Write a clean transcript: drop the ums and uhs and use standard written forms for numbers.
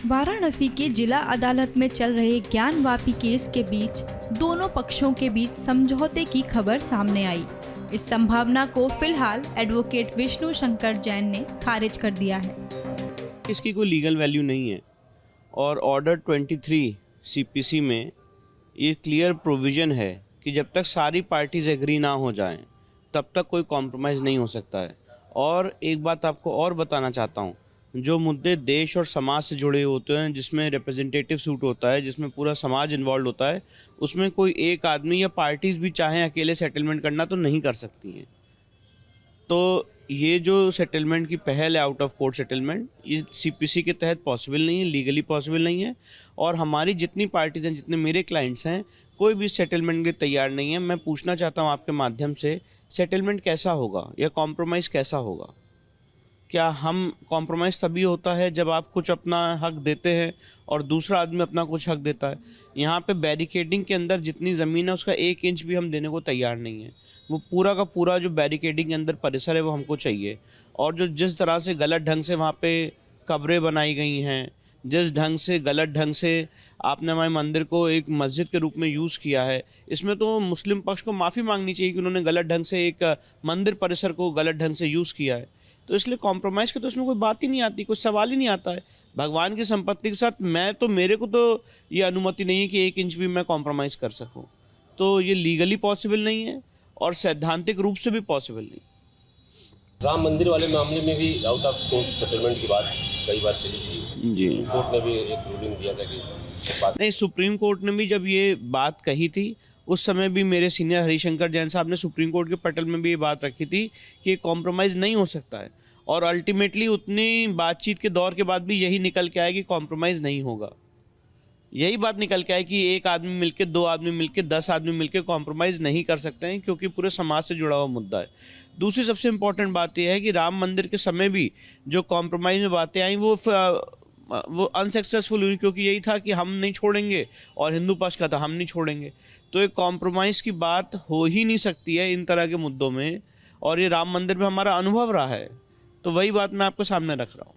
वाराणसी के जिला अदालत में चल रहे ज्ञानवापी केस के बीच दोनों पक्षों के बीच समझौते की खबर सामने आई। इस संभावना को फिलहाल एडवोकेट विष्णु शंकर जैन ने खारिज कर दिया है। इसकी कोई लीगल वैल्यू नहीं है और ऑर्डर 23 सीपीसी में ये क्लियर प्रोविज़न है कि जब तक सारी पार्टीज एग्री ना हो जाएं तब तक कोई कॉम्प्रोमाइज़ नहीं हो सकता है। और एक बात आपको और बताना चाहता हूँ, जो मुद्दे देश और समाज से जुड़े होते हैं, जिसमें रिप्रेजेंटेटिव सूट होता है, जिसमें पूरा समाज इन्वॉल्व होता है, उसमें कोई एक आदमी या पार्टीज भी चाहें अकेले सेटलमेंट करना तो नहीं कर सकती हैं। तो ये जो सेटलमेंट की पहल है, आउट ऑफ कोर्ट सेटलमेंट, ये सीपीसी के तहत पॉसिबल नहीं है, लीगली पॉसिबल नहीं है। और हमारी जितनी पार्टीज हैं, जितने मेरे क्लाइंट्स हैं, कोई भी सेटलमेंट के तैयार नहीं है। मैं पूछना चाहता हूँ आपके माध्यम से, सेटलमेंट कैसा होगा या कॉम्प्रोमाइज़ कैसा होगा? क्या हम कॉम्प्रोमाइज़ तभी होता है जब आप कुछ अपना हक देते हैं और दूसरा आदमी अपना कुछ हक देता है? यहाँ पे बैरिकेडिंग के अंदर जितनी ज़मीन है उसका 1 इंच भी हम देने को तैयार नहीं है। वो पूरा का पूरा जो बैरिकेडिंग के अंदर परिसर है वो हमको चाहिए। और जो जिस तरह से गलत ढंग से वहाँ पे कब्रें बनाई गई हैं, जिस ढंग से गलत ढंग से आपने हमारे मंदिर को एक मस्जिद के रूप में यूज़ किया है, इसमें तो मुस्लिम पक्ष को माफ़ी मांगनी चाहिए कि उन्होंने गलत ढंग से एक मंदिर परिसर को गलत ढंग से यूज़ किया है। तो इसलिए कॉम्प्रोमाइज़ की तो इसमें कोई बात ही नहीं आती, कोई सवाल ही नहीं आता है। भगवान की संपत्ति के साथ मेरे को तो ये अनुमति नहीं है कि 1 इंच भी मैं कॉम्प्रोमाइज़ कर सकूँ। तो ये लीगली पॉसिबल नहीं है और सैद्धांतिक रूप से भी पॉसिबल नहीं। राम मंदिर वाले मामले में भी आउट ऑफ कोर्ट सेटलमेंट की बात कई बार चली थी जी, कोर्ट ने भी एक रूलिंग दिया था कि बात नहीं, सुप्रीम कोर्ट ने भी जब ये बात कही थी, उस समय भी मेरे सीनियर हरिशंकर जैन साहब ने सुप्रीम कोर्ट के पटल में भी ये बात रखी थी कि कॉम्प्रोमाइज़ नहीं हो सकता है। और अल्टीमेटली उतनी बातचीत के दौर के बाद भी यही निकल के आया कि कॉम्प्रोमाइज़ नहीं होगा। यही बात निकल के आए कि एक आदमी मिलके, 2 आदमी मिलके, 10 आदमी मिलके कॉम्प्रोमाइज़ नहीं कर सकते हैं, क्योंकि पूरे समाज से जुड़ा हुआ मुद्दा है। दूसरी सबसे इम्पोर्टेंट बात यह है कि राम मंदिर के समय भी जो कॉम्प्रोमाइज़ में बातें आई वो अनसक्सेसफुल हुई, क्योंकि यही था कि हम नहीं छोड़ेंगे और हिंदू पक्ष का था हम नहीं छोड़ेंगे। तो एक कॉम्प्रोमाइज़ की बात हो ही नहीं सकती है इन तरह के मुद्दों में, और ये राम मंदिर में हमारा अनुभव रहा है। तो वही बात मैं आपके सामने रख रहा हूँ।